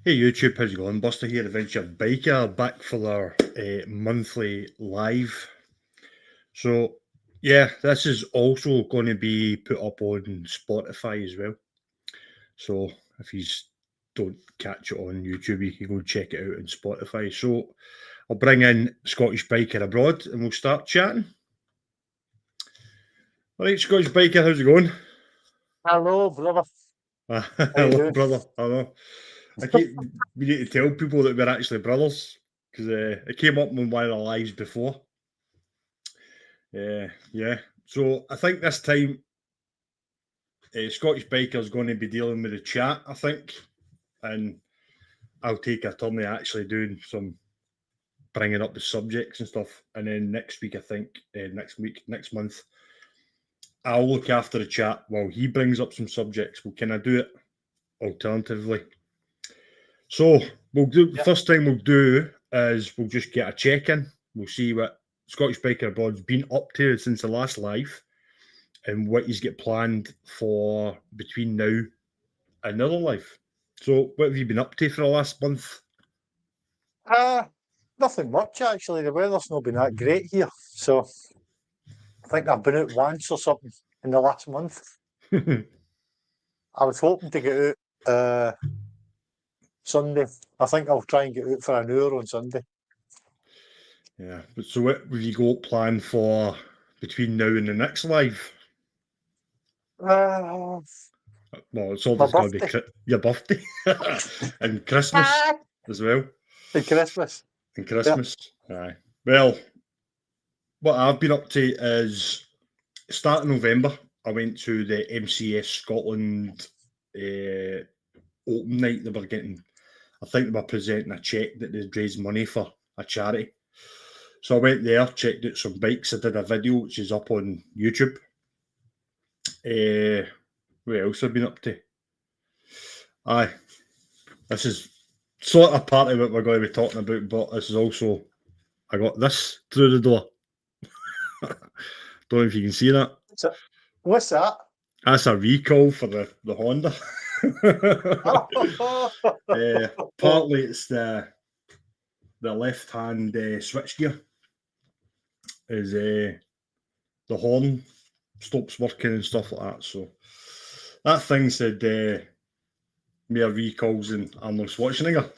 Hey YouTube, how's it going? Buster here, Adventure Biker, back for our monthly live. So, yeah, this is also going to be put up on Spotify as well. So, if you don't catch it on YouTube, you can go check it out on Spotify. So, I'll bring in Scottish Biker Abroad and we'll start chatting. All right, Scottish Biker, how's it going? Hello, brother. Hello, brother. Hello. We need to tell people that we're actually brothers because it came up on one of the lives before. Yeah. So I think this time Scottish Biker is going to be dealing with the chat, I think, and I'll take a turn at actually doing some bringing up the subjects and stuff. And then next week, I think, next month, I'll look after the chat while he brings up some subjects. Well, can I do it alternatively? So we'll do. Yep. First thing we'll do is we'll just get a check in. We'll see what Scottish Biker Abroad's been up to since the last live, and what he's got planned for between now and another live. So, what have you been up to for the last month? Nothing much actually. The weather's not been that great here, so I think I've been out once or something in the last month. I was hoping to get out Sunday. I think I'll try and get out for an hour on Sunday. Yeah, but so what have you got planned for between now and the next live? Uh, Well, it's obviously going to be your birthday and Christmas as well. And Christmas. And Christmas. Yep. Aye. Well, what I've been up to is starting November, I went to the MCS Scotland open night. They were getting, I think they were presenting a cheque that they'd raised money for a charity. So I went there, checked out some bikes. I did a video which is up on YouTube. What else have I been up to? Aye, this is sort of part of what we're going to be talking about, but this is also, I got this through the door. Don't know if you can see that. So, what's that? That's a recall for the Honda. Partly it's the left hand switchgear is the horn stops working and stuff like that. So that thing said more recalls than Arnold Schwarzenegger.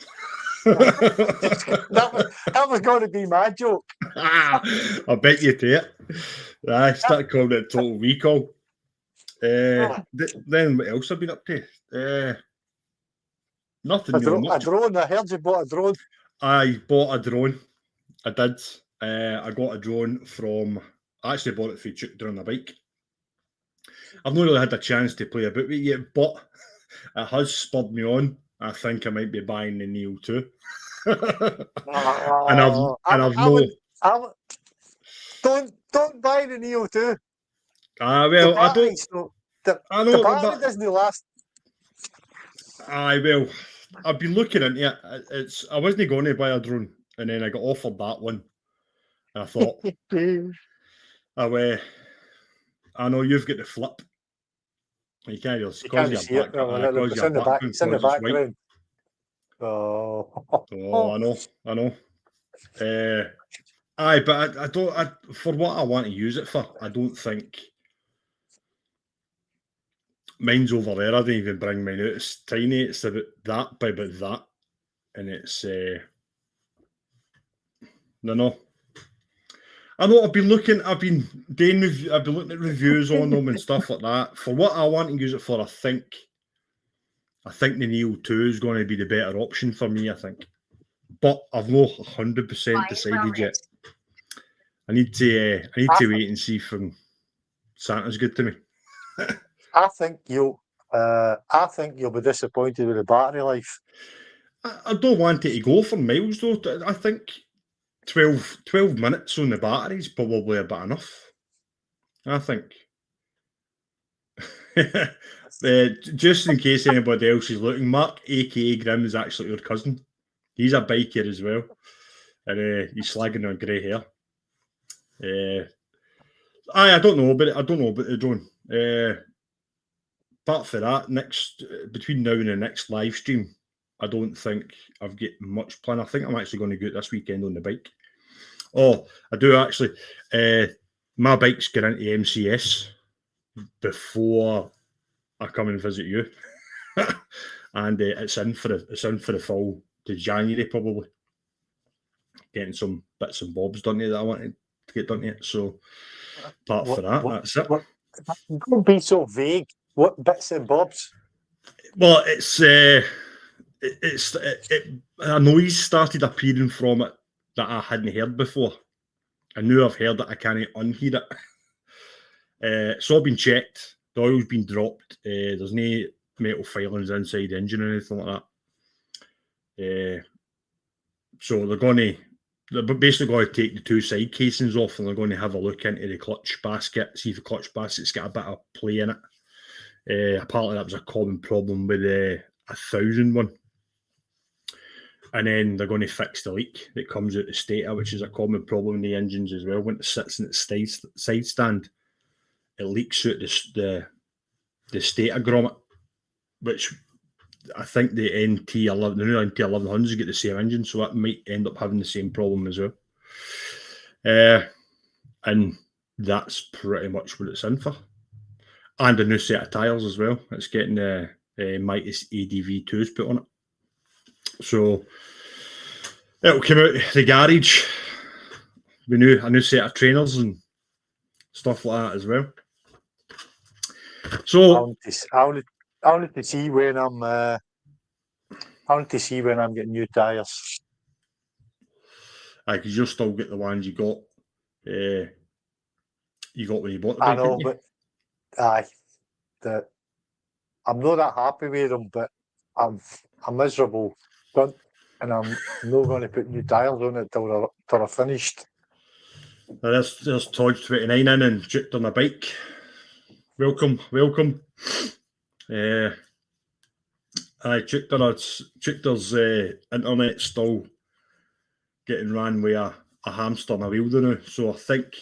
that was going to be my joke. I bet you to it. I started calling it Total Recall. Then what else have I been up to? Nothing. A drone. I heard you bought a drone. I bought a drone. I did. I got a drone from. I actually bought it for Chuck on a bike. I've not really had a chance to play about with it yet, but it has spurred me on. I think I might be buying the Neo 2. Don't buy the Neo 2. Well, I don't. The battery doesn't last. Well, I've been looking into it. I wasn't going to buy a drone, and then I got offered that one, and I thought, I know you've got the flip. You can't just see it. It's in the background. Oh, I know. But I don't. For what I want to use it for, I don't think mine's over there. I didn't even bring mine out. It's tiny. It's about that by about that, and it's no. I know I've been looking at reviews on them and stuff like that. For what I want to use it for, I think the Neo 2 is going to be the better option for me, I think. But I've not 100% decided yet. I need to wait and see if Santa's good to me. I think you'll be disappointed with the battery life. I don't want it to go for miles though. I think 12 minutes on the battery is probably about enough. I think. Just in case anybody else is looking, Mark, aka Grim, is actually your cousin. He's a biker as well, and he's slagging on grey hair. I don't know about the drone. Apart from that, between now and the next live stream, I don't think I've got much plan. I think I'm actually going to go out this weekend on the bike. Oh, I do actually. My bike's getting into MCS before I come and visit you, and it's in for the fall to January probably. Getting some bits and bobs done to it that I wanted to get done to it. So apart for that, that's it. Don't be so vague. What bits and bobs? Well, a noise started appearing from it that I hadn't heard before. I knew I've heard it, I can't unhear it. It's all been checked, the oil's been dropped, there's no metal filings inside the engine or anything like that. So they're basically going to take the two side casings off, and they're going to have a look into the clutch basket, see if the clutch basket's got a bit of play in it. Apparently that was a common problem with the 1000 one. And then they're going to fix the leak that comes out the stator, which is a common problem in the engines as well. When it sits in its side stand, it leaks out the stator grommet, which I think the new NT1100s get the same engine, so that might end up having the same problem as well. And that's pretty much what it's in for. And a new set of tyres as well. It's getting the Mitas ADV2s put on it. So it'll come out the garage with a new set of trainers and stuff like that as well. So I wanted to see when I'm getting new tyres. Because you'll still get the ones you got. You got when you bought the bike. I know, but I'm not that happy with them. But I'm miserable, and I'm not going to put new tyres on it till they're finished. There's Todd's 29 in and Duke on a bike. Welcome. Duke's internet still getting ran with a hamster and a wheel now, so I think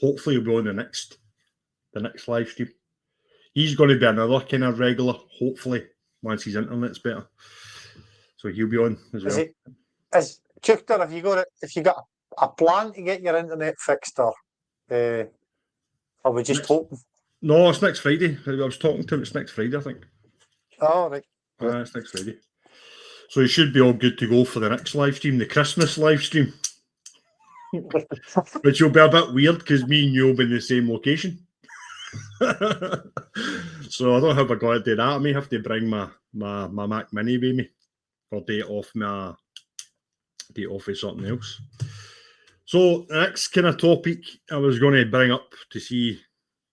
hopefully he'll be on the next live stream. He's going to be another kind of regular, hopefully, once his internet's better. So he'll be on as well. Duke, have you got a plan to get your internet fixed, or are we just hoping? No, it's next Friday. I was talking to him. It's next Friday, I think. Oh, right. It's next Friday. So he should be all good to go for the next live stream, the Christmas live stream. Which will be a bit weird because me and you will be in the same location. So I don't know how we're going to do that. I may have to bring my Mac Mini with me or date off with something else. So the next kind of topic I was going to bring up to see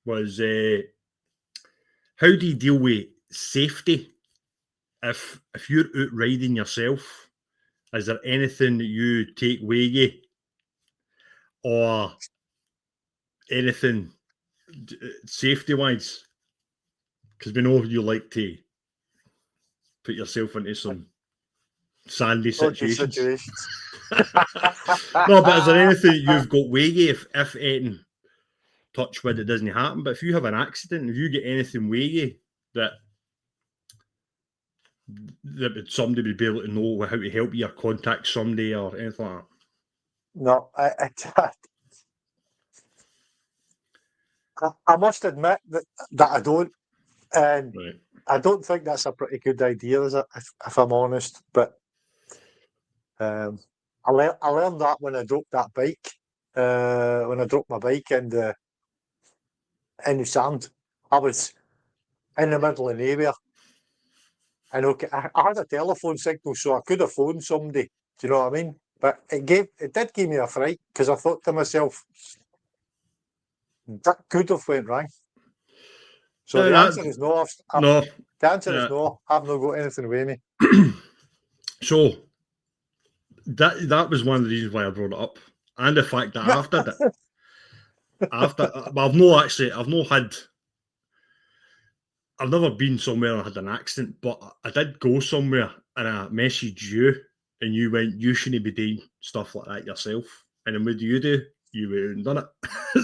was how do you deal with safety if you're out riding yourself? Is there anything that you take with you, or anything safety wise? Because we know you like to put yourself into some sandy situations. No, but is there anything that you've got with you if anything, touch wood, it doesn't happen, but if you have an accident, if you get anything with you that somebody would be able to know how to help you or contact somebody or anything like that? No, I must admit that I don't, and Right. I don't think that's a pretty good idea, is it? If I'm honest, but I learned that when I dropped that bike. When I dropped my bike in the sand, I was in the middle of nowhere, and I had a telephone signal, so I could have phoned somebody. Do you know what I mean? But it did give me a fright because I thought to myself, that could have went wrong. So the answer is no. No. The answer is no. I've not got anything with me. So that was one of the reasons why I brought it up, and the fact that I've never been somewhere and had an accident, but I did go somewhere and I messaged you, and you went, you shouldn't be doing stuff like that yourself. And then what do? You went and done it.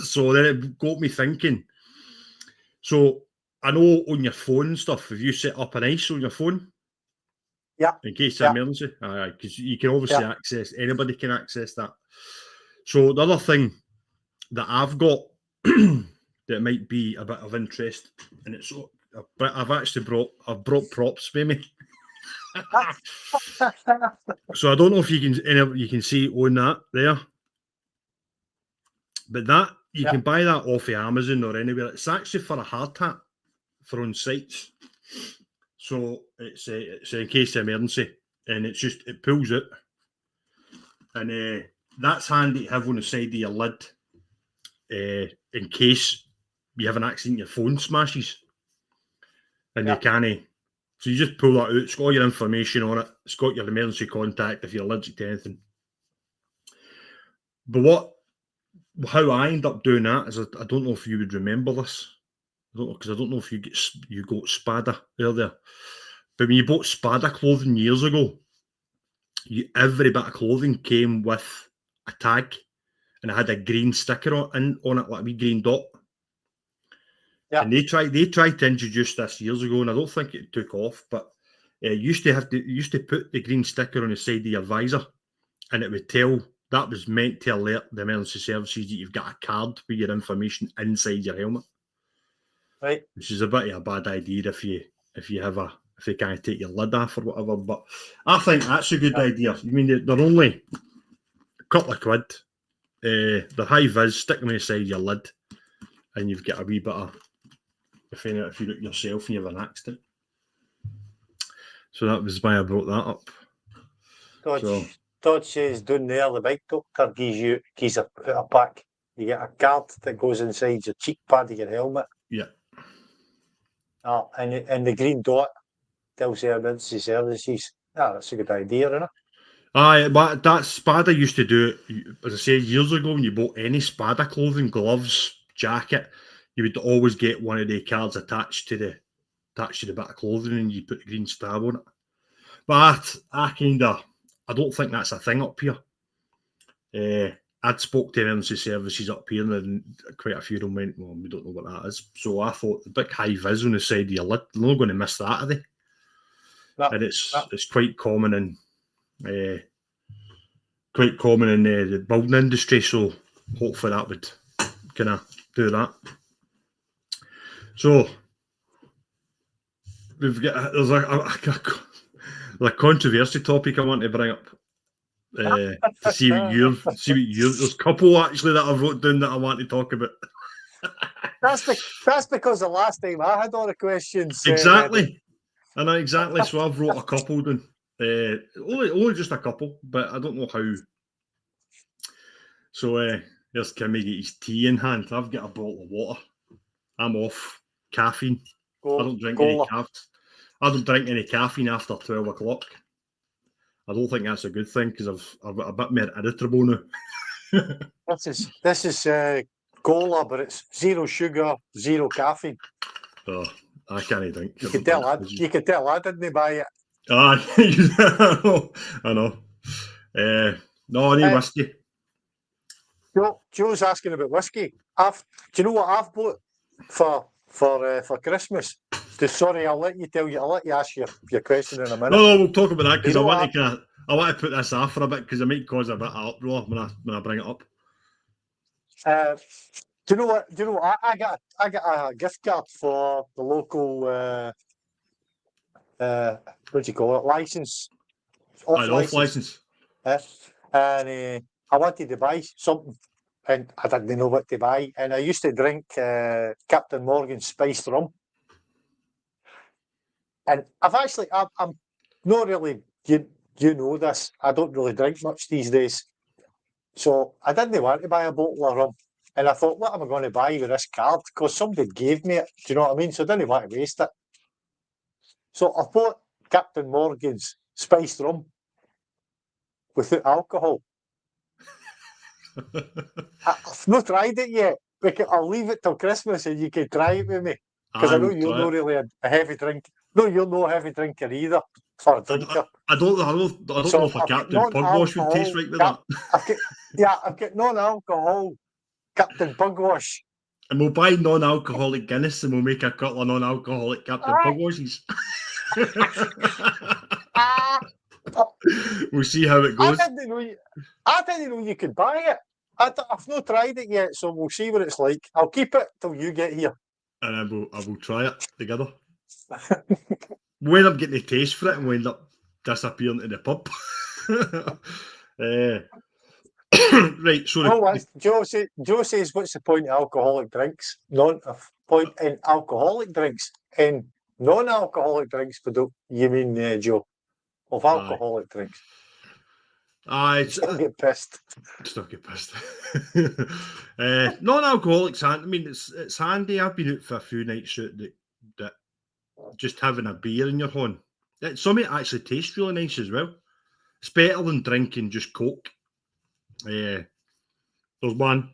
So then it got me thinking. So I know on your phone and stuff, have you set up an ISO on your phone? Yeah. In case Yeah. of emergency. Because you can obviously access, anybody can access that. So the other thing that I've got that might be a bit of interest, and it's I've brought props with me. So I don't know if you can see on that there, but that you can buy that off of Amazon or anywhere. It's actually for a hard hat for on sites. So it's in case of emergency, and it pulls it, and that's handy to have on the side of your lid in case you have an accident, your phone smashes, and you can't. So you just pull that out. It's got all your information on it. It's got your emergency contact if you're allergic to anything. But how I end up doing that is I don't know if you would remember this. I don't know, because I don't know if you got Spada earlier. But when you bought Spada clothing years ago, every bit of clothing came with a tag, and it had a green sticker on it, like a wee green dot. Yeah. And they tried to introduce this years ago, and I don't think it took off. But you used to put the green sticker on the side of your visor, and it would tell. That was meant to alert the emergency services that you've got a card with your information inside your helmet. Right. Which is a bit of a bad idea if you can't take your lid off or whatever. But I think that's a good idea. I mean, they're only a couple of quid. They're high vis. Stick them inside your lid, and you've got a wee bit of if you do it yourself and you have an accident. So that was why I brought that up. Todd says down there the bike doctor gives a pack. You get a card that goes inside your cheek pad of your helmet. Yeah. And the green dot tells the emergency services. That's a good idea, isn't it? Aye, but that Spada used to do it, as I said, years ago when you bought any Spada clothing, gloves, jacket, you would always get one of the cards attached to the bit of clothing, and you put the green stab on it. But I don't think that's a thing up here. I'd spoke to emergency services up here, and quite a few of them went, well, we don't know what that is. So I thought the big high vis on the side of your lid, they're not going to miss that, are they? And it's quite common in the building industry, so hopefully that would kind of do that. So there's a controversy topic I want to bring up to see what there's a couple actually that I've wrote down that I want to talk about. That's because the last time I had all the questions. Exactly. I know exactly. So I've wrote a couple down. Only just a couple, but I don't know how. So there's Kimmy get his tea in hand. I've got a bottle of water. I'm off caffeine. I don't drink any caffeine after 12 o'clock. I don't think that's a good thing because I've got a bit more irritable now. This is cola, but it's zero sugar, zero caffeine. Oh, I can't drink. You can tell I didn't buy it. I know. No, I need whiskey. Joe's asking about whiskey. Do you know what I've bought for Christmas? Sorry, I'll let you ask your question in a minute. No, we'll talk about that because I want to put this off for a bit because it might cause a bit of uproar when I bring it up. Do you know what? I got a gift card for the local what do you call it? License. Off license. And I wanted to buy something, and I didn't know what to buy. And I used to drink Captain Morgan's spiced rum. And I'm not really, you know this, I don't really drink much these days. So I didn't want to buy a bottle of rum. And I thought, what am I going to buy with this card? Because somebody gave me it. Do you know what I mean? So I didn't want to waste it. So I bought Captain Morgan's spiced rum without alcohol. I've not tried it yet. I'll leave it till Christmas and you can try it with me. Because I know you're not really a heavy drink. No, you're no heavy drinker either. For a drinker. I don't know if a Captain Pugwash would taste right with that. I've got non-alcohol Captain Pugwash. And we'll buy non-alcoholic Guinness and we'll make a couple of non-alcoholic Captain Pugwashes. We'll see how it I goes. didn't know you could buy it. I've not tried it yet, so we'll see what it's like. I'll keep it till you get here. And I will try it together. We'll end up getting a taste for it and we'll end up disappearing to the pub. Right, so Joe says, what's the point of alcoholic drinks? Point in alcoholic drinks. In non-alcoholic drinks, but you mean, Joe, of alcoholic drinks? Still get pissed. Still get pissed. Non-alcoholics, I mean, it's handy. I've been out for a few nights out that just having a beer in your hand. Some of it actually tastes really nice as well. It's better than drinking just Coke. There's one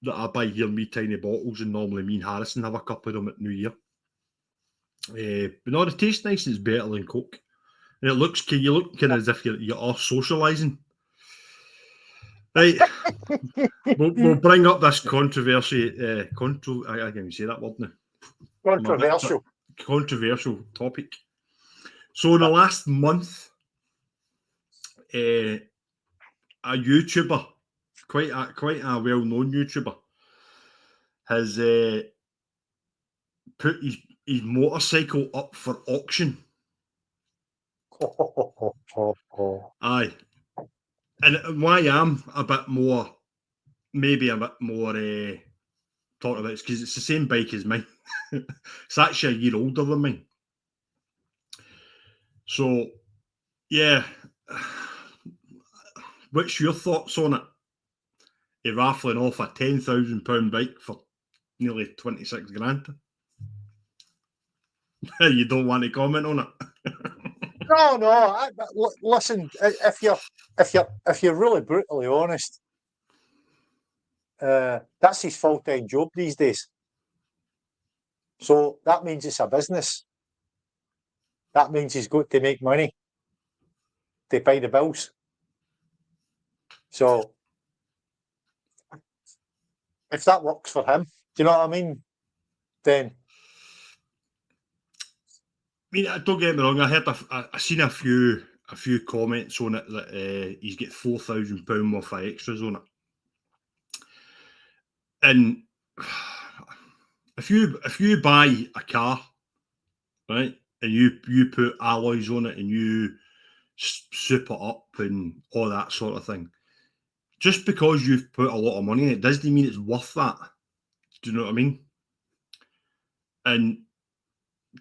that I buy here in wee tiny bottles, and normally me and Harrison have a couple of them at New Year. But no, it tastes nice and it's better than Coke. And you look kind of as if you're all socialising. Right. we'll bring up this controversy. I can't even say that word now. Controversial topic. So in the last month, a YouTuber, quite a well-known YouTuber, has put his motorcycle up for auction. Aye. And why I'm maybe a bit more talking about it, because it's the same bike as mine. It's actually a year older than mine. So, yeah. What's your thoughts on it? You're raffling off a £10,000 bike for nearly 26 grand. You don't want to comment on it? No. Listen, if you're really brutally honest, that's his full-time job these days. So that means it's a business. That means he's got to make money to pay the bills. So if that works for him, do you know what I mean? Then. I mean, don't get me wrong. I seen a few comments on it that he's get £4,000 worth of extras on it, and if you buy a car, right, and you put alloys on it and you soup it up and all that sort of thing, just because you've put a lot of money in it doesn't mean it's worth that. Do you know what I mean? And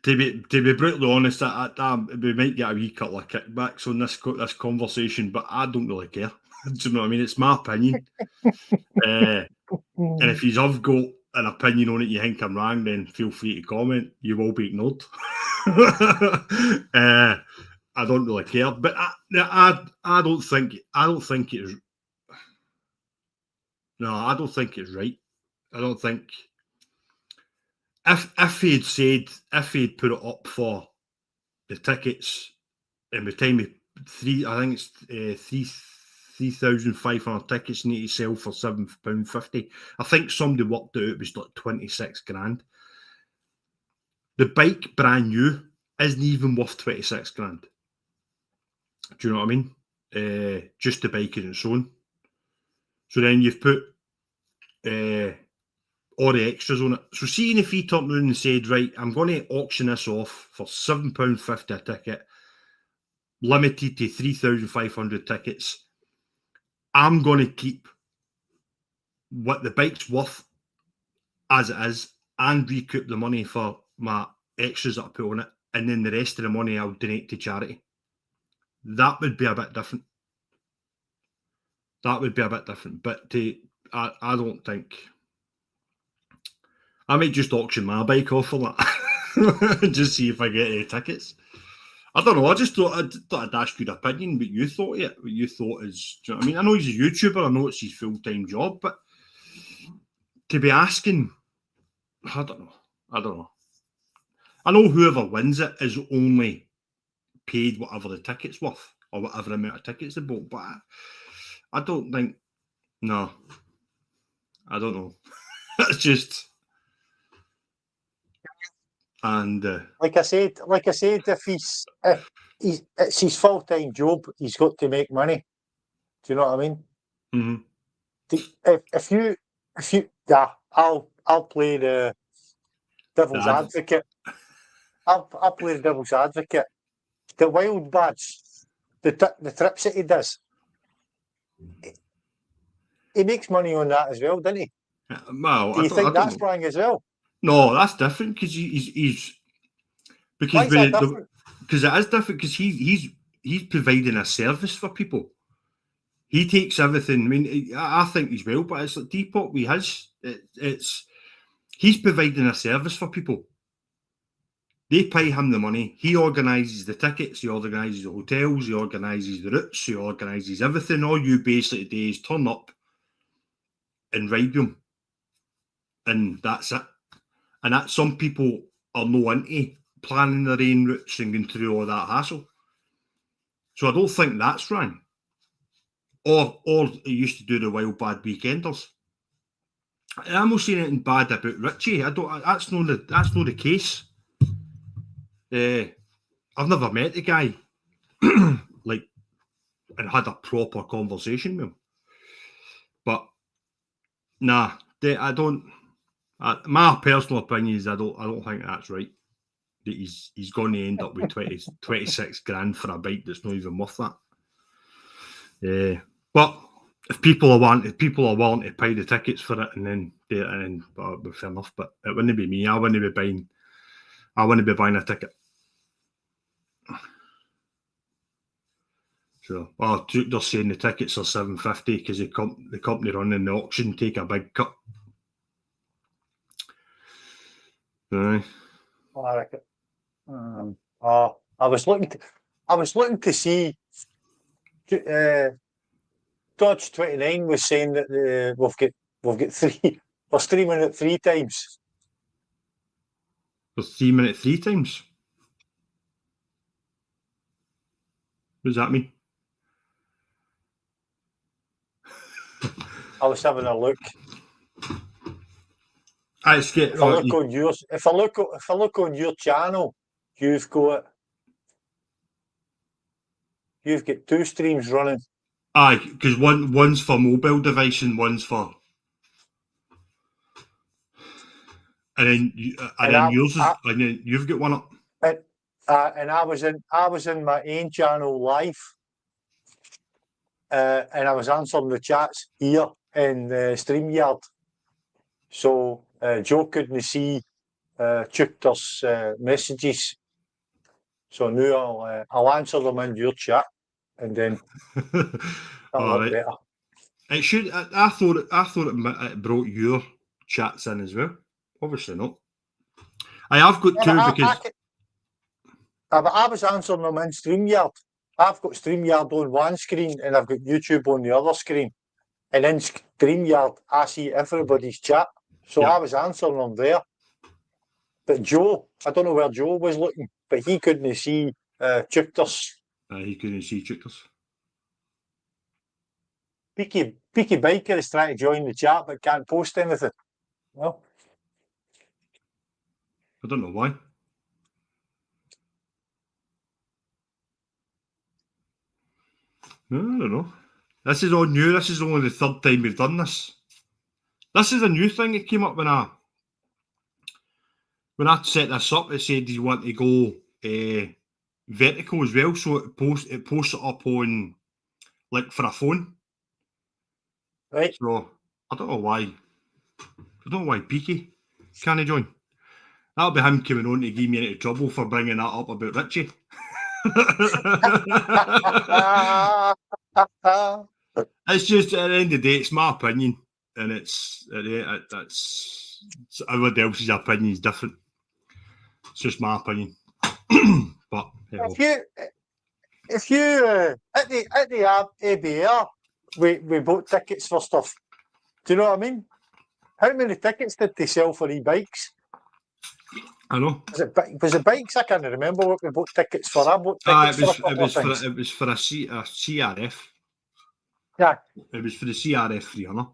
to be brutally honest, we might get a wee couple of kickbacks on this conversation, but I don't really care. Do you know what I mean? It's my opinion. And if you've got an opinion on it, you think I'm wrong, then feel free to comment. You will be ignored. I don't really care, but I don't think it's. No, I don't think it's right. I don't think. If he'd put it up for the tickets, and by the time I think it's 3,500 tickets need to sell for £7.50. I think somebody worked out it was like 26 grand. The bike brand new isn't even worth 26 grand. Do you know what I mean? Just the bike in its own. So then you've put all the extras on it. So seeing if he turned around and said, right, I'm going to auction this off for £7.50 a ticket, limited to 3,500 tickets, I'm going to keep what the bike's worth as it is and recoup the money for my extras that I put on it, and then the rest of the money I'll donate to charity. That would be a bit different. But I don't think. I might just auction my bike off for that. Just see if I get any tickets. I don't know. I thought I'd ask your opinion, what you thought of it. What you thought is, do you know what I mean? I know he's a YouTuber. I know it's his full-time job, but to be asking, I don't know. I know whoever wins it is only paid whatever the ticket's worth or whatever amount of tickets they bought, but I don't think. No, I don't know. It's just. And like I said, if it's his full-time job. He's got to make money. Do you know what I mean? Mhm. If you, yeah, I'll play the devil's Dad. advocate. I'll play the devil's advocate. The wild bads, the trips that he does, he makes money on that as well, doesn't he? Well, Do you I think don't that's know. wrong as well? No, that's different because he's Why because is that different? because it is different because he's providing a service for people. He takes everything. I mean, I think he's well, but it's like Depop with his. It's he's providing a service for people. They pay him the money. He organises the tickets. He organises the hotels. He organises the routes. He organises everything. All you basically do is turn up and ride them, and that's it. And that some people are no into planning their own routes and going through all that hassle. So I don't think that's wrong. Or he used to do the wild bad weekenders. And I'm not saying anything bad about Richie. I don't. That's not the case. I've never met the guy, like, and had a proper conversation with him. But nah, I don't. My personal opinion is I don't think that's right. That he's going to end up with 26 grand for a bike that's not even worth that. But if people are willing to pay the tickets for it, and then do it, and fair enough. But it wouldn't be me. I wouldn't be buying a ticket. So, well, they're saying the tickets are $750 because the company running the auction take a big cut. Aye. I reckon. I was looking to see. Dodge 29 was saying that we've got three. We're streaming it 3 times. For 3 minutes 3 times. What does that mean? I was having a look. If I look on your channel, you've got 2 streams running. Aye, because one's for mobile device and one's for, and then you've got one up. And I was in my own channel live, and I was answering the chats here in StreamYard. So Joe couldn't see Chuckter's messages. So now I'll answer them in your chat, and then that'll look better. It should. I thought it brought your chats in as well. Obviously not. I've got two because. I was answering them in StreamYard. I've got StreamYard on one screen and I've got YouTube on the other screen. And in StreamYard, I see everybody's chat. So I was answering them there. But Joe, I don't know where Joe was looking, but he couldn't see Chuckter's. He couldn't see Chuckter's. Peaky Biker is trying to join the chat but can't post anything. Well, I don't know why. No, I don't know. This is all new. This is only the 3rd time we've done this. This is a new thing that came up when I set this up. It said you want to go vertical as well, so it posts it up on, like, for a phone. Right. So I don't know why. Peaky can't join. That'll be him coming on to give me into trouble for bringing that up about Richie. It's just, at the end of the day, it's my opinion, and it's everybody else's opinion is different. It's just my opinion. But if you at the ABR, we bought tickets for stuff. Do you know what I mean? How many tickets did they sell for e-bikes? I know. Was it bikes? I can't remember what we bought tickets for. I bought tickets for a couple of things. It was for a CRF. Yeah. It was for the CRF 300.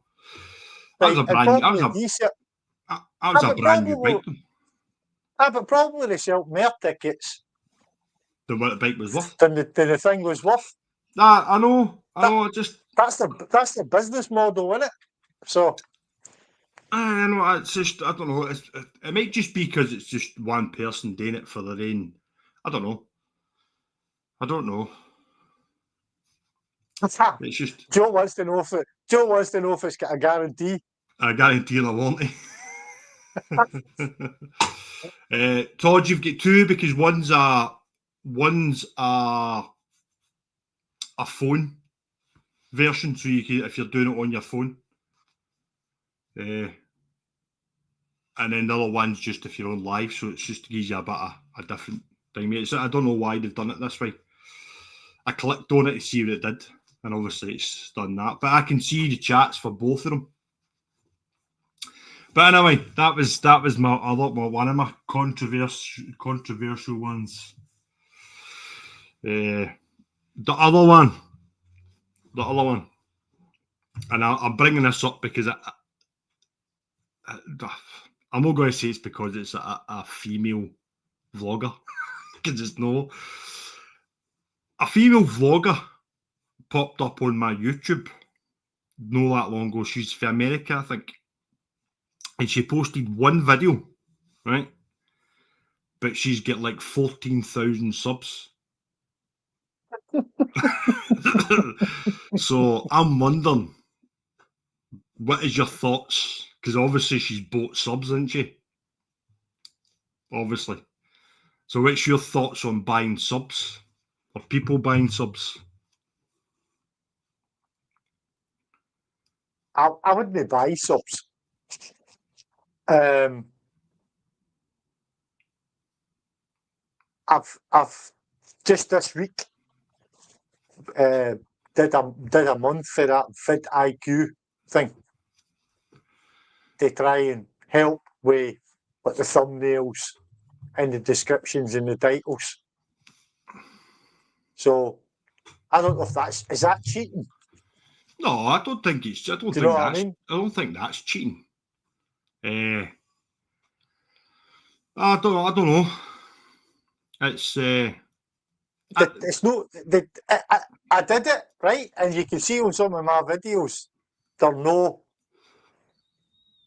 That was a brand new bike. But probably they sell more tickets what the bike was worth. than the thing was worth. Nah, I know. That's the business model, isn't it? So I know. It's just, I don't know. It might just be because it's just one person doing it for their own. I don't know. It's just. Joe wants to know if it's got a guarantee. I guarantee I won't. Todd, you've got two because one's a phone version, so you can, if you're doing it on your phone, and then the other one's just if you're on live, so it's just to give you a bit of a different thing. I don't know why they've done it this way. I clicked on it to see what it did, and obviously it's done that. But I can see the chats for both of them. But anyway, that was one of my controversial ones. The other one, and I'm bringing this up because I'm not going to say it's because it's a female vlogger, because it's no. A female vlogger popped up on my YouTube not that long ago. She's from America, I think. And she posted one video, right? But she's got like 14,000 subs. So I'm wondering, what is your thoughts? Because obviously she's bought subs, isn't she? Obviously. So what's your thoughts on buying subs? Or people buying subs? I wouldn't buy subs. I've just this week did a month for that vidIQ thing to try and help with like the thumbnails and the descriptions and the titles. So I don't know if is that cheating? No, I don't think it's. I don't think that's cheating. I don't know. It's no. I did it right, and you can see on some of my videos there are no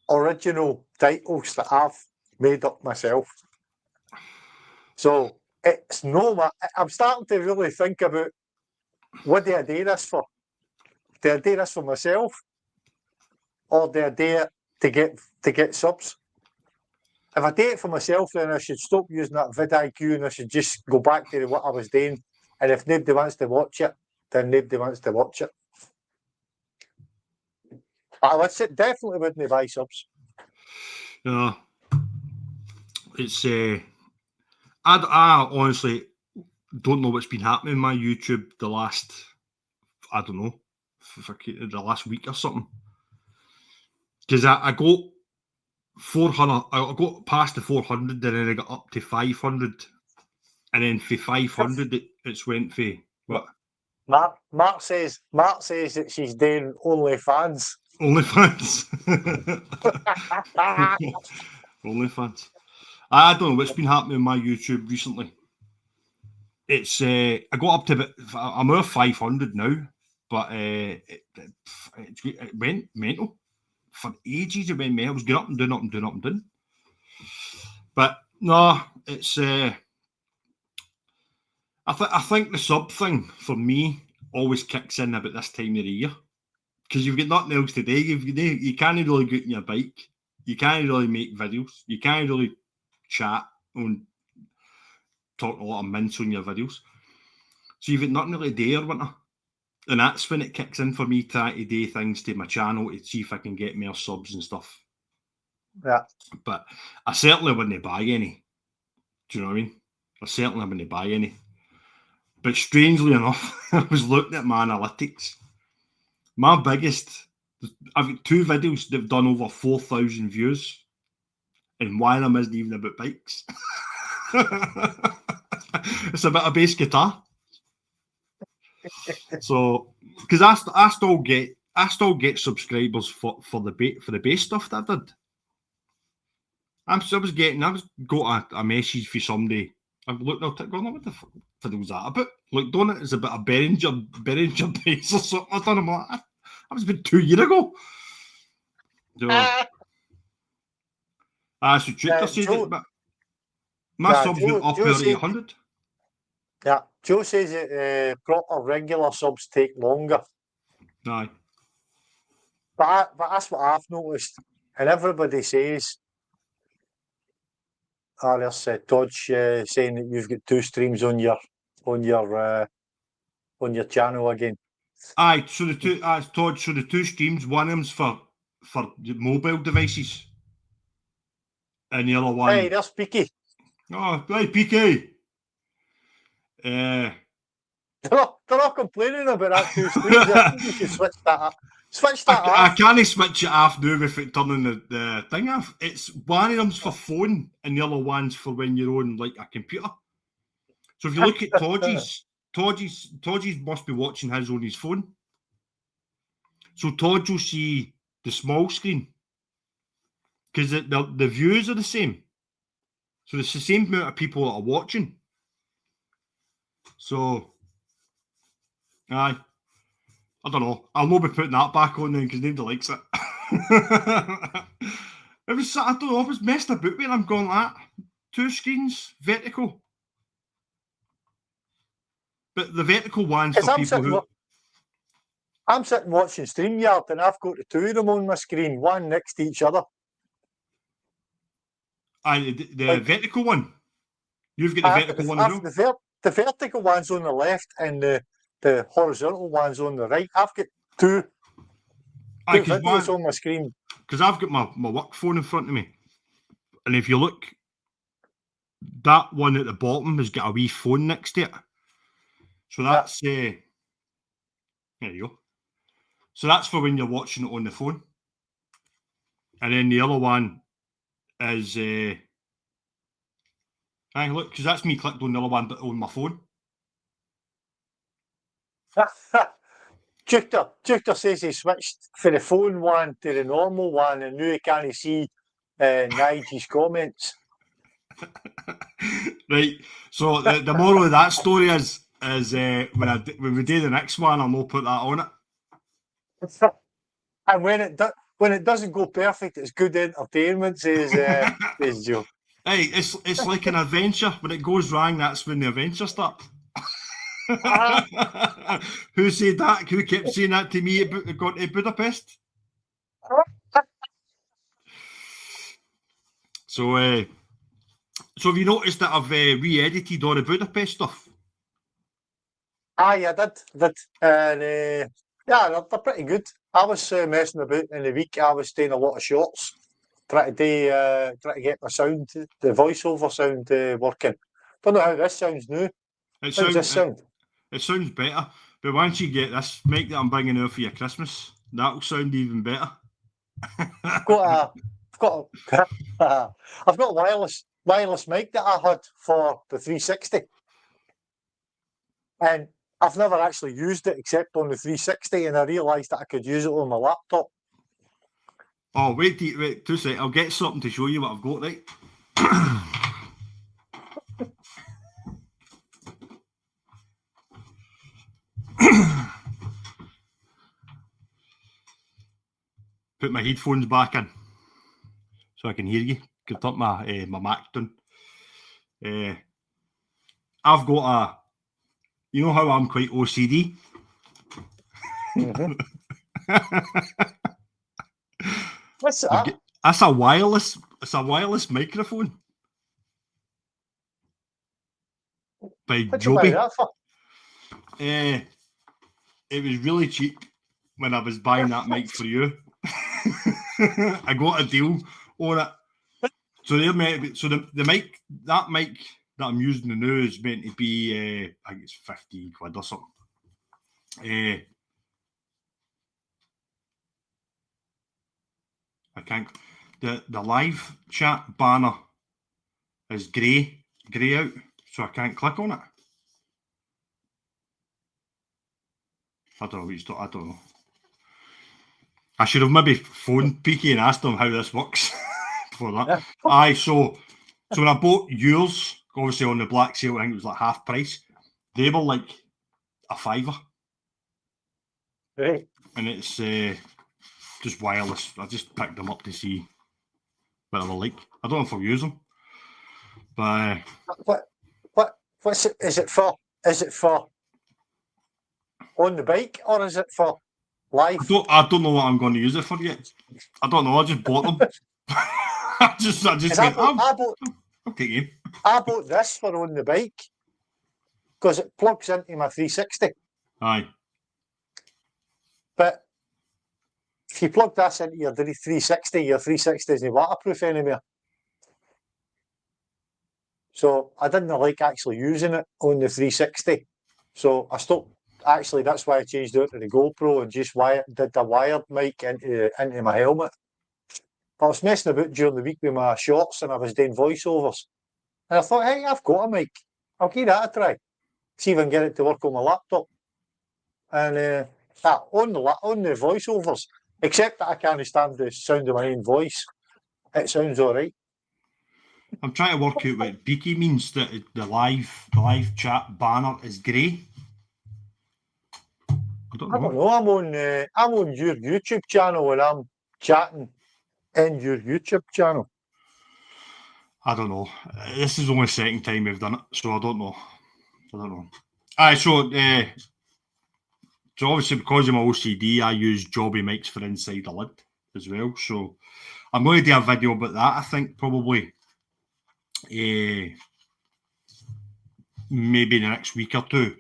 original titles that I've made up myself. So it's no. I'm starting to really think about what do I do this for? Do I do this for myself, or do I do it to get subs? If I do it for myself, then I should stop using that vidIQ and I should just go back to what I was doing. And if nobody wants to watch it, then nobody wants to watch it. I definitely wouldn't buy subs. No, it's I honestly don't know what's been happening on my YouTube the last, I don't know, the last week or something. Because I got 400, I got past the 400, and then I got up to 500, and then for 500 it's went for what? Mark says that she's doing OnlyFans. OnlyFans. OnlyFans. I don't know what's been happening on my YouTube recently. It's I got up to I'm over 500 now, but it went mental. For ages it went mental. I was going up and down. But no, it's I think the sub thing for me always kicks in about this time of the year, because you've got nothing else to do. You can't really get on your bike. You can't really make videos. You can't really chat and talk a lot of mince on your videos. So you've got nothing really there, winter. And that's when it kicks in for me, trying to do things to my channel to see if I can get more subs and stuff. Yeah. But I certainly wouldn't buy any. Do you know what I mean? I certainly wouldn't buy any. But strangely enough, I was looking at my analytics. My biggest, I've got 2 videos that have done over 4,000 views, and one of them isn't even about bikes. It's about a bass guitar. So, because I still get subscribers for the bass stuff that I did. I got a message for somebody. I'm looking at it going, what the fuck? fiddle's that about? Like, don't it? It's about a Behringer base or something. I don't know. I'm like, that was about 2 years ago. So, so Twitter said it, but my subs went up early 100. Yeah, Joe says that proper regular subs take longer. Aye. But that's what I've noticed. And everybody says, there's Dodge saying that you've got 2 streams on your channel again. Aye, so the two, Todd, so the 2 streams, one of them's for mobile devices, and the other one. Hey, there's Peaky. Oh, right, PK. They're not complaining about that 2 streams. I think you should switch that up. I can't switch it off now without turning the thing off. It's one of them's for phone, and the other one's for when you're on like a computer. So if you look at Todgy's must be watching his on his phone. So Todd will see the small screen because the views are the same. So it's the same amount of people that are watching. So, aye. I don't know. I'll not be putting that back on then because nobody likes it. I don't know, I was messed about when I'm going like that. 2 screens, vertical. But the vertical one's for people who... I'm sitting watching StreamYard and I've got the 2 of them on my screen, one next to each other. Aye, the vertical one. You've got the vertical one as well. The vertical one's on the left and the horizontal one's on the right. I've got 2 videos on my screen. Because I've got my work phone in front of me. And if you look, that one at the bottom has got a wee phone next to it. So that's... there you go. So that's for when you're watching it on the phone. And then the other one is... Hey, look, because that's me clicked on the other one on my phone. Jukter says he switched from the phone one to the normal one and now he can't see Nigel's comments. Right, so the moral of that story is when we do the next one, I'll not put that on it. And when it doesn't go perfect, it's good entertainment, says Joe. Hey, it's like an adventure. When it goes wrong, that's when the adventure starts. Who said that? Who kept saying that to me about going to Budapest? So have you noticed that I've re-edited all the Budapest stuff? Aye, I did. And yeah, they're pretty good. I was messing about in the week. I was doing a lot of shots, trying to get my sound, the voiceover sound working. Don't know how this sounds now. How does this sound? It sounds better, but once you get this mic that I'm bringing out for your Christmas, that'll sound even better. I've got a wireless mic that I had for the 360, and I've never actually used it except on the 360, and I realised that I could use it on my laptop. Oh, wait 2 seconds. I'll get something to show you what I've got, right? Put my headphones back in so I can hear you. I've got my Mac done. I've got you know how I'm quite OCD? Mm-hmm. What's that? It's a wireless microphone. By Joby. It was really cheap when I was buying that mic for you. I got a deal on it. So the mic, that mic that I'm using now is meant to be I think it's 50 quid or something. I can't. The live chat banner is grey out, so I can't click on it. I don't know. I should have maybe phoned Peaky and asked him how this works for that. Yeah. Aye, so when I bought yours, obviously on the black sale, I think it was like half price. They were like a $5, Right. and it's just wireless. I just picked them up to see what they were like. I don't know if I'll use them, but What's it? Is it for? Is it for on the bike or is it for live? I don't know what I'm going to use it for yet. I don't know. I just bought them. I just went, I'll take you. I bought this for on the bike because it plugs into my 360. Aye. But if you plug this into your 360, your 360 isn't waterproof anymore. So I didn't like actually using it on the 360. So I stopped. Actually, that's why I changed out to the GoPro and just did the wired mic into my helmet. I was messing about during the week with my shorts and I was doing voiceovers. And I thought, hey, I've got a mic. I'll give that a try. See if I can get it to work on my laptop. And on the voiceovers, except that I can't stand the sound of my own voice, it sounds all right. I'm trying to work out what Beaky means, that the live chat banner is grey. I don't know. I'm on your YouTube channel and I'm chatting in your YouTube channel. I don't know. This is only the second time we've done it, so I don't know. Aye, so obviously because of my OCD, I use Jobby mics for inside the lid as well. So I'm going to do a video about that, I think, probably maybe the next week or two,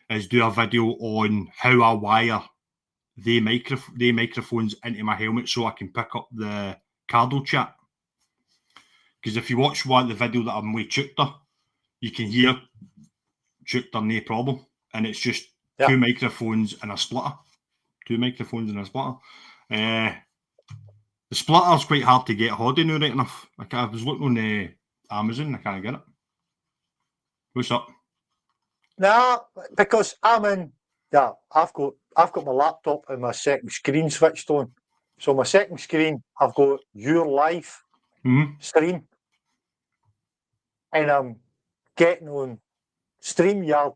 is do a video on how I wire the microphones into my helmet so I can pick up the Cardo chat. Because if you watch the video that I'm with Chukter, you can hear Chukter no problem. And it's just two microphones and a splitter. The splitter is quite hard to get hold of now, right enough. I was looking on Amazon, I can't get it. What's up? No, because I'm in. Yeah, I've got my laptop and my second screen switched on. So my second screen, I've got your live stream, and I'm getting on StreamYard.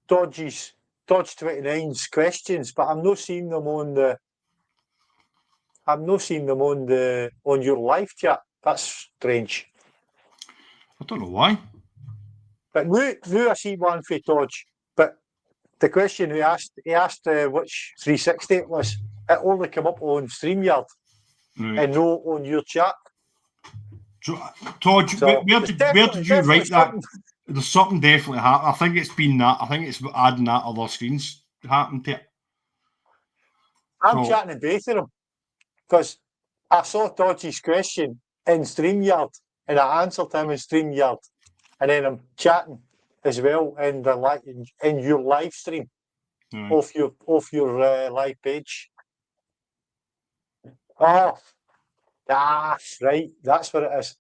Dodge 29's questions, but I'm not seeing them on your live chat. That's strange. I don't know why. But now I see one for Dodge. But the question he asked which 360 it was. It only came up on StreamYard and no on your chat. So, Todd, where did you write that? There's something definitely happened. I think it's been that. I think it's adding that other screens happened to it. I'm chatting in both of them because I saw Dodge's question in StreamYard and I answered him in StreamYard, and then I'm chatting as well in your live stream off your live page. Oh, that's right. That's what it is.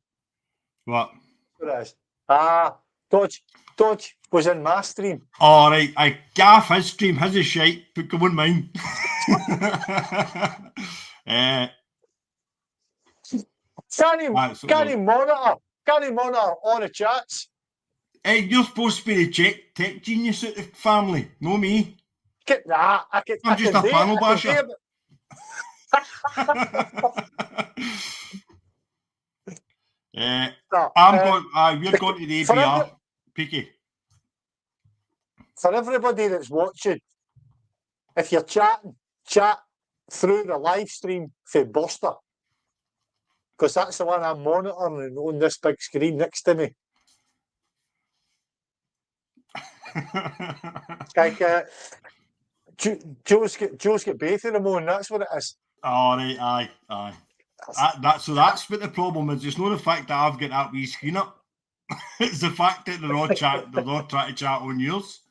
What? That's what it is. Dodge was in my stream. All right, I gaff his stream. His is shite, but come on mine. Can he monitor all the chats? Hey, you're supposed to be the tech genius at the family, no me. I'm just a panel basher. We're going to the ABR, Peaky. For everybody that's watching, if you're chatting, chat through the live stream for Buster, because that's the one I'm monitoring on this big screen next to me. Like Joe's got both of them on. That's what it is. All right, aye. That's what the problem is. It's not the fact that I've got that wee screen up. It's the fact that they're all trying to chat on yours.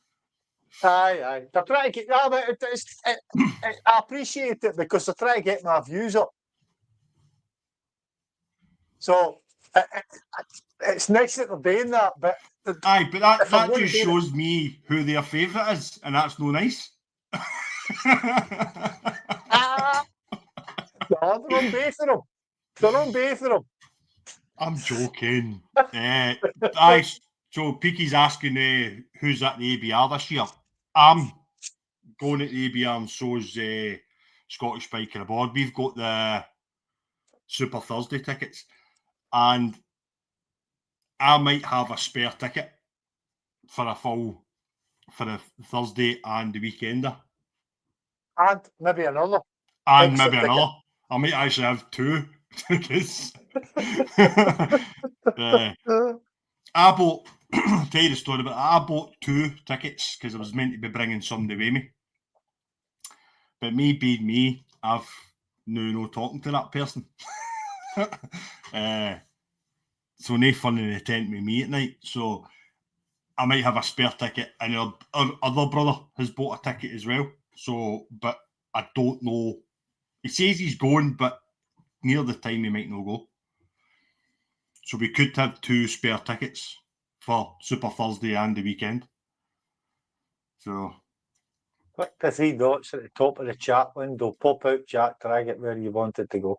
Aye. They're trying to get. I appreciate it because they're trying to get my views up. So it's nice that they're doing that, but that just shows me who their favourite is, and that's no nice. They're on both of them. I'm joking. So Peaky's asking who's at the ABR this year. I'm going at the ABR, and so's Scottish Biker Aboard. We've got the Super Thursday tickets, and I might have a spare ticket for the Thursday and the weekender. And maybe another. And Extra maybe ticket. another. I might actually have two tickets. I bought, tell you the story about it, I bought two tickets because I was meant to be bringing somebody with me. But me being me, I've no talking to that person. So no fun in the tent with me at night. So I might have a spare ticket, and our other brother has bought a ticket as well. So, but I don't know. He says he's going, but near the time he might not go. So we could have two spare tickets for Super Thursday and the weekend. So. Click the three dots at the top of the chat window, pop out chat, drag it where you wanted to go.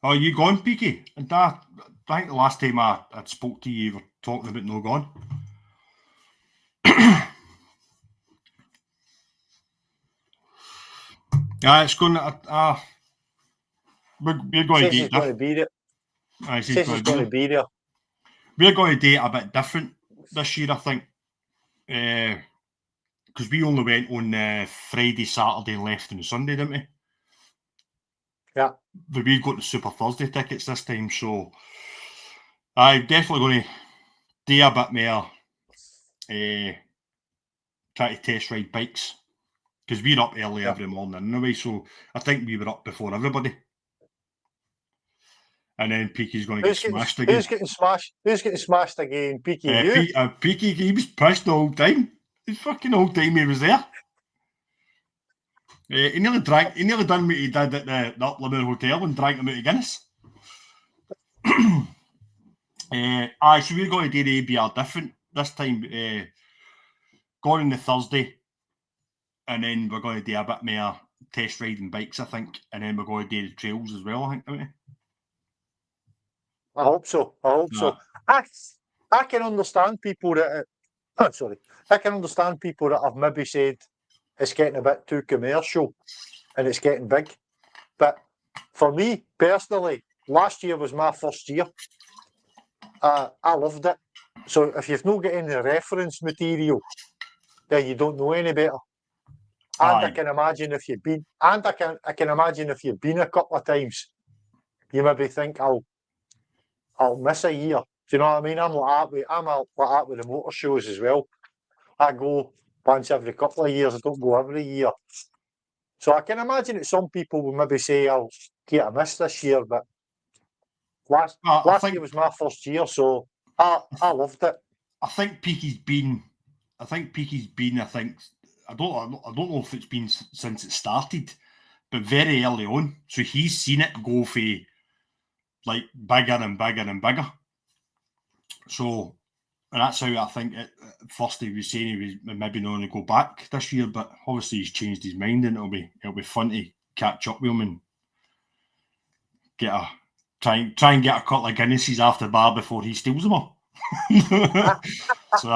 Oh, you gone, Peaky? And I think the last time I spoke to you, you were talking about no gone. Yeah, it's going to. We're going to do Says he's going to be there. Says he's going to be there. We're going to do it a bit different this year, I think. Because we only went on Friday, Saturday, and left on Sunday, didn't we? Yeah. But we've got the Super Thursday tickets this time, so I'm definitely going to do a bit more. Try to test ride bikes. Because we're up early every morning anyway, so I think we were up before everybody. And then Peaky's going to get smashed again. Who's getting smashed? Who's getting smashed again? Peaky, you? Peaky, he was pissed the whole time. The fucking whole time he was there. He nearly done what he did at the Uplimmer Hotel and drank him out of Guinness. So we're going to do the ABR different this time. Going on the Thursday, and then we're going to do a bit more test riding bikes, I think, and then we're going to do the trails as well, I think, don't we? I hope so. I can understand people that. I can understand people that have maybe said it's getting a bit too commercial and it's getting big. But for me personally, last year was my first year. I loved it. So if you've not got any reference material, then you don't know any better. And I can imagine if you've been, and I can imagine if you've been a couple of times, you maybe think I'll miss a year. Do you know what I mean? I'm like that with the motor shows as well. I go once every couple of years. I don't go every year. So I can imagine that some people will maybe say I'll get a miss this year, but last year was my first year, so I loved it. I think Peaky's been. I don't know if it's been since it started, but very early on. So he's seen it go for like bigger and bigger and bigger. So, and that's how I think at first he was saying he was maybe not going to go back this year, but obviously he's changed his mind, and it'll be fun to catch up with him and try and get a couple of Guinnesses after the bar before he steals them all. So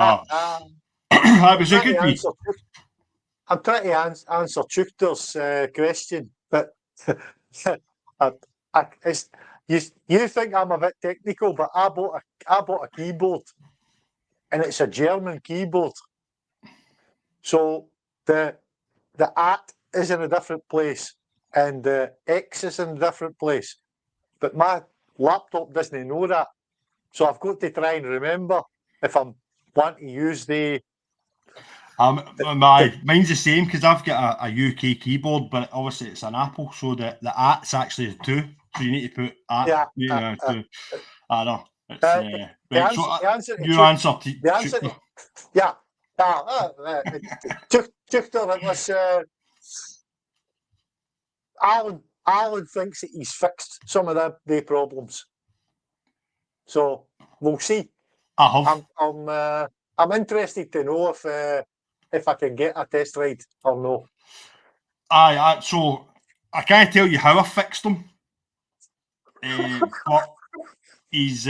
that was a good week. I'm trying to answer Chuchter's question, but you think I'm a bit technical, but I bought a keyboard, and it's a German keyboard. So the at is in a different place, and the X is in a different place. But my laptop doesn't know that, so I've got to try and remember if I'm wanting to use the. Mine's the same because I've got a UK keyboard, but obviously it's an Apple, so the at's actually a 2. So you need to put at. I know. Chuchter, it was Alan thinks that he's fixed some of the problems. So we'll see. I'm interested to know if I can get a test ride or no. So I can't tell you how I fixed them, but he's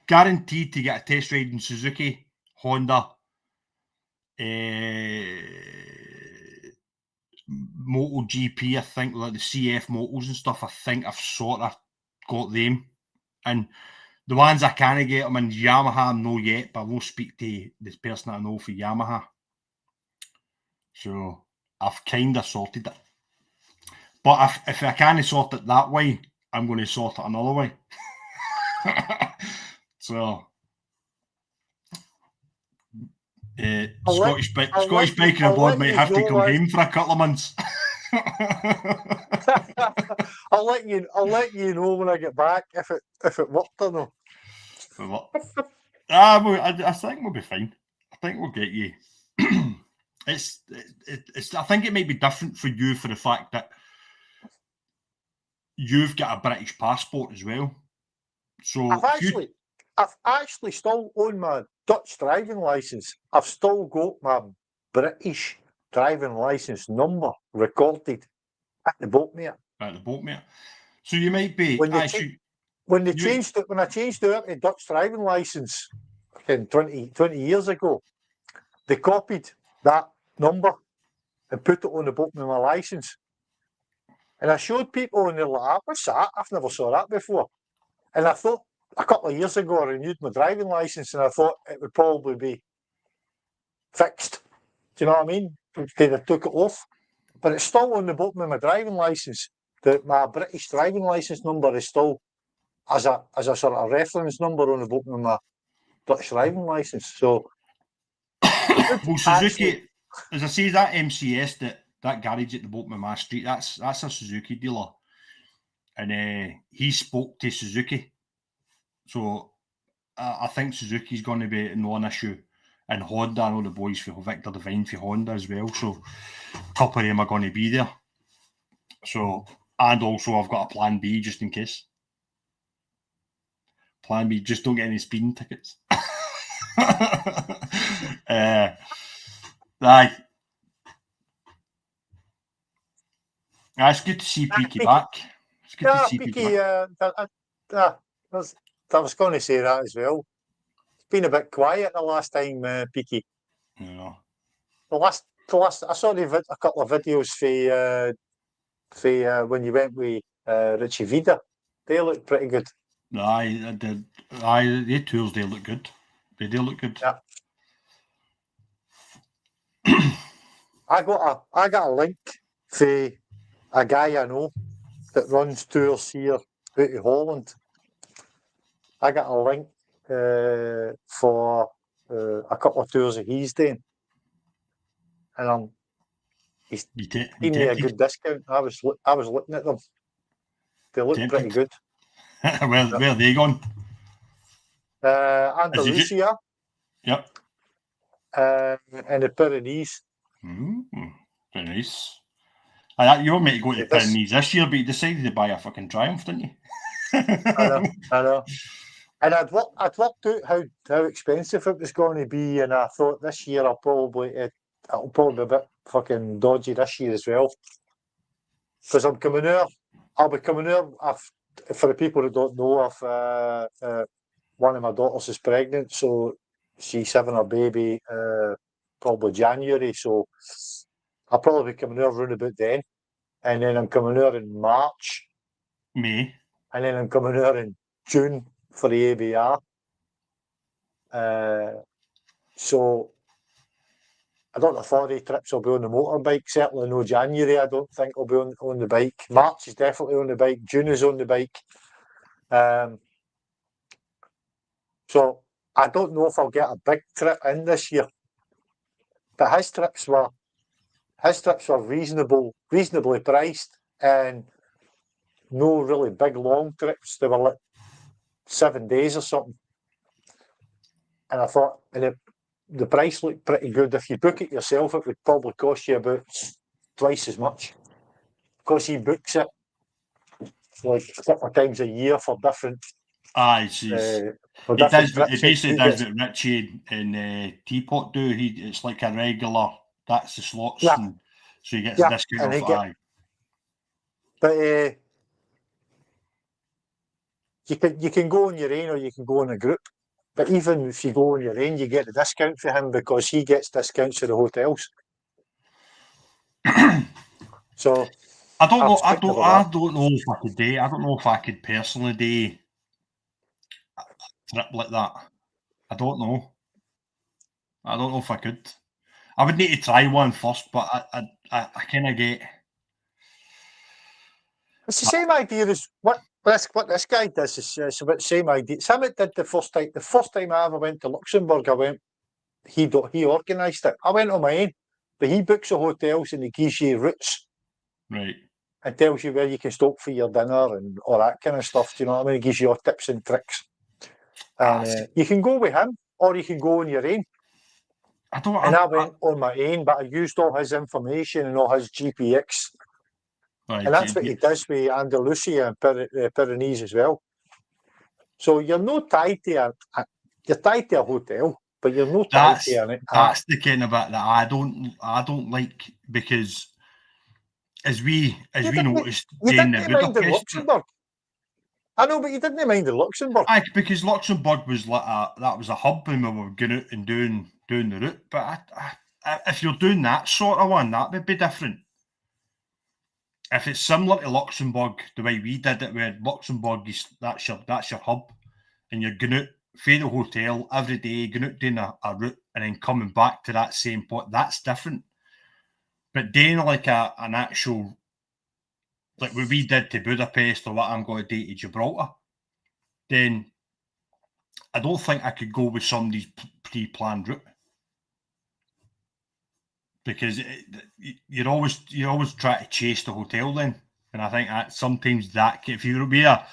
guaranteed to get a test ride in Suzuki, Honda, MotoGP. I think like the CF Motos and stuff. I think I've sort of got them, and the ones I can't get them in Yamaha, I'm no yet, but I will speak to this person I know for Yamaha. So I've kind of sorted it. But if I can't sort it that way, I'm going to sort it another way. So, Scottish Biking Abroad might have to come home for a couple of months. I'll let you know when I get back if it worked or not. I think we'll be fine. I think we'll get you. It's. I think it might be different for you for the fact that you've got a British passport as well. So I've actually still own my Dutch driving license. I've still got my British driving license number recorded at the boatmate. So you might be when I changed it to Dutch driving license 20 years ago. They copied that number and put it on the bottom of my license. And I showed people and they're like, what's that? I've never saw that before. And I thought a couple of years ago I renewed my driving license and I thought it would probably be fixed. Do you know what I mean? They took it off. But it's still on the bottom of my driving license. My British driving license number is still as a sort of reference number on the bottom of my Dutch driving license. So well, Suzuki, as I say, that MCS, that garage at the bottom of my street, that's a Suzuki dealer. And he spoke to Suzuki. So I think Suzuki's going to be a non-issue. And Honda, I know the boys for Victor Devine for Honda as well. So a couple of them are going to be there. So, and also I've got a plan B just in case. Plan B, just don't get any speeding tickets. It's good to see Peaky back. It's good to see Peaky back. I was going to say that as well. It's been a bit quiet the last time, Peaky. Yeah. The last I saw a couple of videos for when you went with Richie Vida. They look pretty good. Aye, the tours, they look good. They do look good. Yeah. I got a link for a guy I know that runs tours here out of Holland. I got a link for a couple of tours that he's doing, and he's giving me a good discount. I was looking at them. They look pretty good. Where are they going? Andalusia. Yep. And the Pyrenees. Very nice. You were meant to go to the Pyrenees this year, but you decided to buy a fucking Triumph, didn't you? I know. And I'd worked out how expensive it was going to be, and I thought this year it'll probably be a bit fucking dodgy this year as well. Because I'll be coming here. For the people who don't know, one of my daughters is pregnant, so she's having a baby probably January. So I'll probably be coming here around about then, and then I'm coming here in March, May, and then I'm coming here in June for the ABR. So I don't know if all the trips will be on the motorbike. Certainly no January. I don't think I'll be on the bike. March is definitely on the bike. June is on the bike. So I don't know if I'll get a big trip in this year. But his trips were reasonably priced, and no really big long trips. They were like 7 days or something. And I thought, the price looked pretty good. If you book it yourself, it would probably cost you about twice as much. Because he books it like a couple of times a year for different. He basically does what Richie and Teapot do. It's like a regular. That's the slots, and so he gets a discount off. But you can go on your own or you can go in a group. But even if you go on your own, you get a discount for him because he gets discounts for the hotels. So I don't know. I I've don't. stick I with don't know if I could do. I don't know if I could personally do a trip like that. I don't know. I don't know if I could. I would need to try one first, but I kind of get. It's the same idea as what this guy does. It's about the same idea. It's him that did the first time. The first time I ever went to Luxembourg, I went. He organised it. I went on my own, but he books the hotels and he gives you routes Right. and tells you where you can stop for your dinner and all that kind of stuff. Do you know what I mean? He gives you all tips and tricks. And you can go with him or you can go on your own. I don't. And I went on my own, but I used all his information and all his GPX. Right, And that's what he does with Andalusia and Pyrenees as well. So you're not tied to you're tied to a hotel, but you're not tied to it. That's the kind of bit that I don't like, because as we noticed you in didn't mind in Budapest, Luxembourg. I know, but you didn't mind in Luxembourg. Because Luxembourg was like that was a hub, and we were going out and doing the route. But if you're doing that sort of one, that would be different. If it's similar to Luxembourg, the way we did it, where Luxembourg that's your hub, and you're going out for the hotel every day, going out doing a route, and then coming back to that same point, that's different. But doing like an actual, like what we did to Budapest or what I'm going to do to Gibraltar, then I don't think I could go with somebody's pre-planned route, because you're always trying to chase the hotel then, and I think that sometimes that if you're be a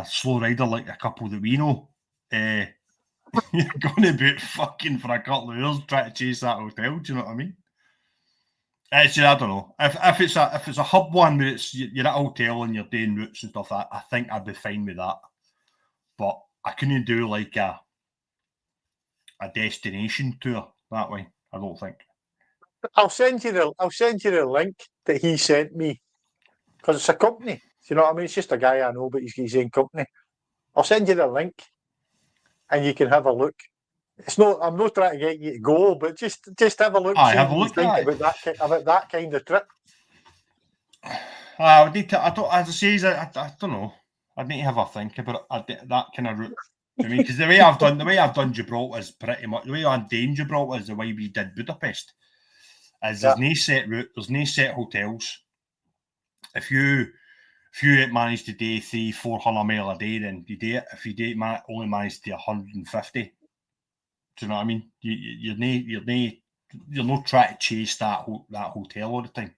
slow rider like a couple that we know, you're going to be fucking for a couple of hours trying to chase that hotel. Do you know what I mean? I don't know if it's a hub one where you're at a hotel and you're doing routes and stuff. I think I'd be fine with that, but I couldn't do like a destination tour that way. I don't think. I'll send you the link that he sent me, because it's a company. You know what I mean? It's just a guy I know, but he's his own company. I'll send you the link, and you can have a look. It's not. I'm not trying to get you to go, but just have a look. Have a look. Think about that kind of trip. I would need to. I don't. As I say, I don't know. I'd need to have a think about that kind of route. I mean, because the way I've done Gibraltar is pretty much the way I'm doing Gibraltar is the way we did Budapest. There's no set route. There's no set hotels. If you manage to do 300-400 mile a day, then you do it. If you only manage to do 150, do you know what I mean? You're not trying to chase that hotel all the time.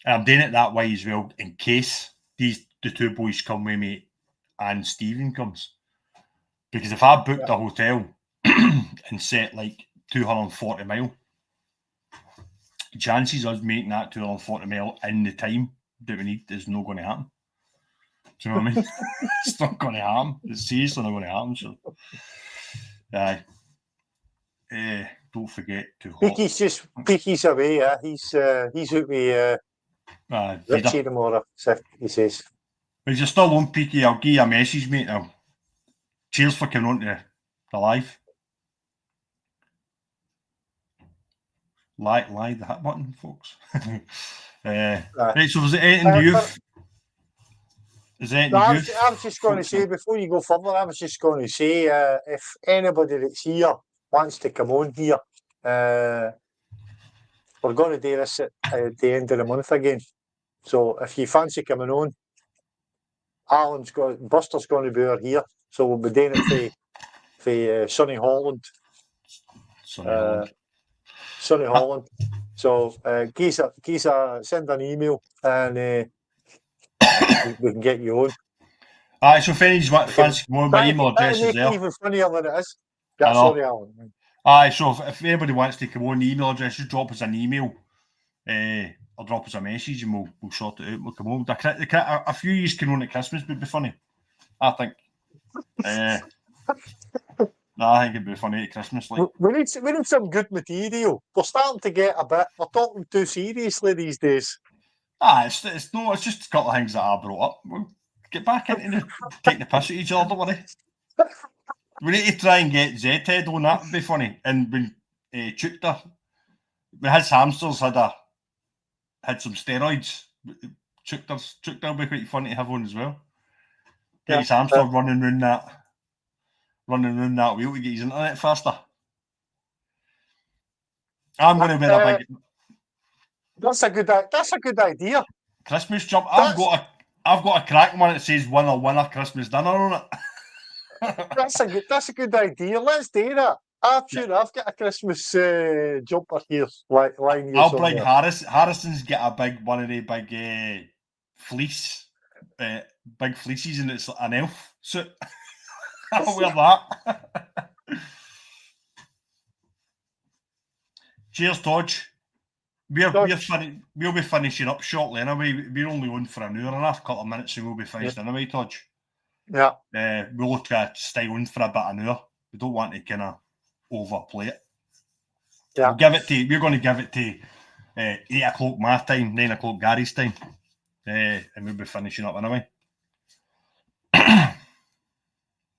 And I'm doing it that way as well, in case the two boys come with me and Stephen comes. Because if I booked a hotel and set like 240 mile, chances of us making that 240 mile in the time that we need is not going to happen. Do you know what I mean? It's not going to happen. It's seriously not going to happen. So, don't forget to. Peaky's away. He's out with Richie tomorrow. He says. If you're still on, Peaky, I'll give you a message, mate. Cheers for coming on to the live. Like the hit button, folks. Right, so was it anything you've? Is it I was just going to say, before you go further, I was just going to say, if anybody that's here wants to come on here, we're going to do this at the end of the month again. So if you fancy coming on, Buster's going to be over here. So we'll be doing it for Sunny Holland. Sunny Holland. So Giza, send an email and we can get you on. So if anybody's fancy more, my email address is there. Even funnier than it is. Yeah, sorry, Alan. So if anybody wants to come on, the email address, just drop us an email or drop us a message and we'll sort it out. We'll come on. A few years can on at Christmas would be funny, I think. I think it'd be funny at Christmas. Like we need some good material. We're starting to get we're talking too seriously these days. It's no, it's just a couple of things that I brought up. We'll get back into taking the piss at each other, don't worry. We need to try and get Z-Ted on that, would be funny. And when Chukter, when his hamsters had some steroids, Chukter will be quite funny to have on as well. Get his hamster running around that wheel to get his internet faster. I'm going to wear a big. That's a good idea. Christmas jump. I've got a cracking one that says winner Christmas dinner on it. That's a good idea. Let's do that. I've got a Christmas jumper here. Lying here I'll somewhere. bring Harrison's got a big one of the big fleece, big fleeces, and it's an elf suit. I'll wear that. Cheers, Todge. We'll be finishing up shortly anyway. We're only on for an hour and a couple of minutes, and we'll be finished anyway, Todge. Yeah. We'll look to stay on for about an hour. We don't want to kind of overplay it. Yeah. We're going to give it to 8 o'clock my time, 9 o'clock Gary's time, and we'll be finishing up anyway.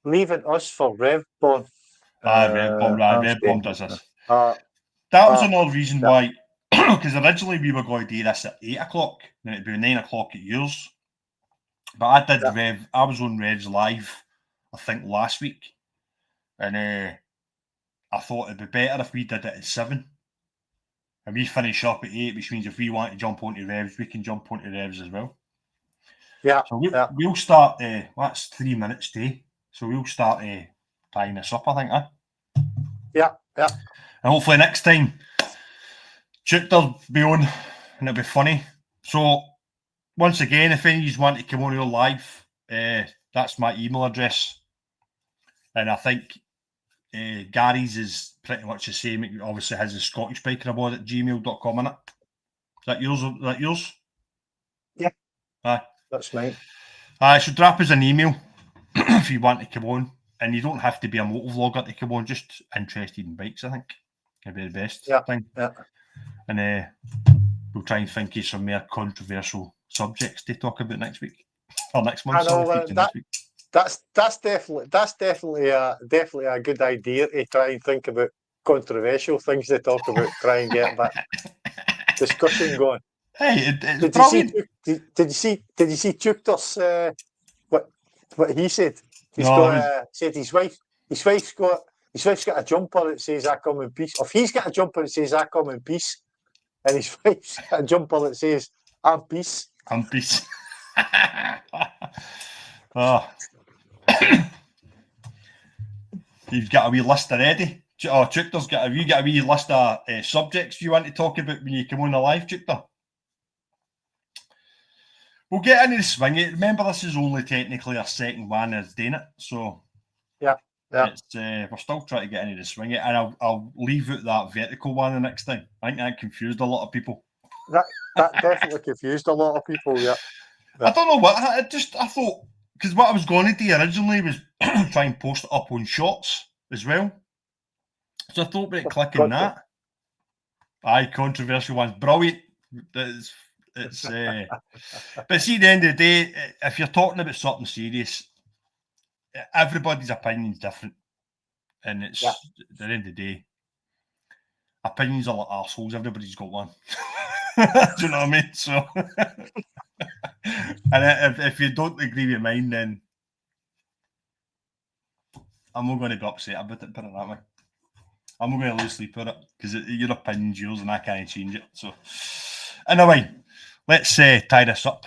Leaving us for Revbon. Revbon does this. That was another reason why, because originally we were going to do this at 8 o'clock, and it'd be 9 o'clock at yours. But I was on Rev's live, I think, last week, and I thought it'd be better if we did it at 7, and we finish up at 8, which means if we want to jump onto Revs, we can jump onto Revs as well. Yeah. So we'll start. That's 3 minutes today, so we'll start tying this up, I think. Yeah. And hopefully next time, Chukter'll be on, and it'll be funny. So, once again, if any of you want to come on your live, that's my email address. And I think Gary's is pretty much the same. It obviously has a Scottish Biker Award at gmail.com in it. Is that yours? Yeah. Aye. That's mine. So drop us an email if you want to come on. And you don't have to be a motovlogger to come on, just interested in bikes, I think. It'd be the best thing. Yeah. And we'll try and think of some more controversial subjects to talk about next week. Or next month. Next week. That's definitely a good idea to try and think about controversial things to talk about, try and get that discussion going. Hey, it's brilliant. Did you see Chukter's what he said? Said his wife's got a jumper that says "I come in peace." Or if he's got a jumper that says "I come in peace," and his wife's got a jumper that says "I'm peace." I'm peace. Oh. You've got a wee list already. Oh, Chukter's got a wee list of subjects you want to talk about when you come on the live, Chukter. We'll get into the swing. Remember, this is only technically our second one as doing it, so yeah. It's, we're still trying to get into the swing, and I'll leave out that vertical one the next time. I think that confused a lot of people. That definitely confused a lot of people. Yeah. I don't know what I thought, because what I was going to do originally was try and post it up on Shorts as well. So I thought about clicking that. Aye, controversial ones, brilliant. It's but see, at the end of the day, if you're talking about something serious, everybody's opinion's different, and it's at the end of the day, opinions are like arseholes. Everybody's got one. Do you know what I mean? So, and if you don't agree with mine, then I'm not going to be upset about it. Put it that way. I'm not going to lose sleep with it because your opinion's yours, and I can't change it. So, anyway, let's tie this up,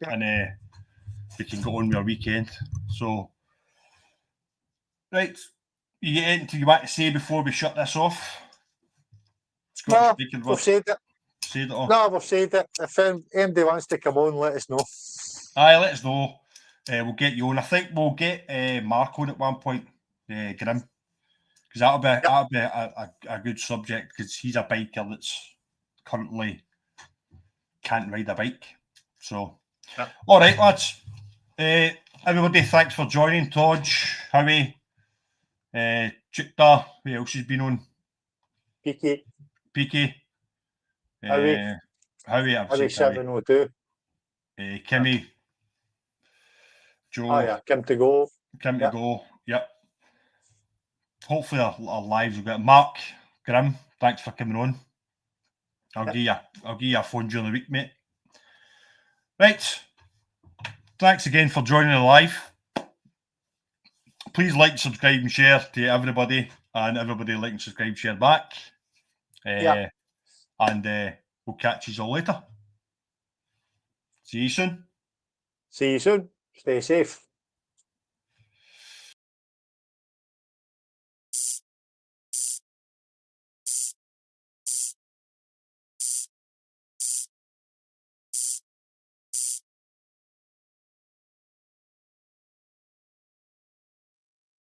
and we can go on with our weekend. So, right, you get anything you want to say before we shut this off? No, we've said it. Said it all. No, we've said it. If anybody wants to come on, let us know. Aye, let us know. We'll get you on. I think we'll get Mark on at one point, Grim, because that'll be a good subject, because he's a biker that's currently can't ride a bike. So, all right, lads. Everybody, thanks for joining. Todge, Howie, Chukter, who else has been on? PK. PK. Howie, I've Maybe seen Howie. 702. Kimmy, Joe, Oh yeah, Kim to go. Kim to Yep. go. Yep. Hopefully our lives will get. Mark Grimm, thanks for coming on. I'll give you a phone during the week, mate. Right. Thanks again for joining the live. Please like, subscribe, and share to everybody, and everybody like and subscribe, share back. Yeah. And we'll catch you all later. See you soon. See you soon. Stay safe.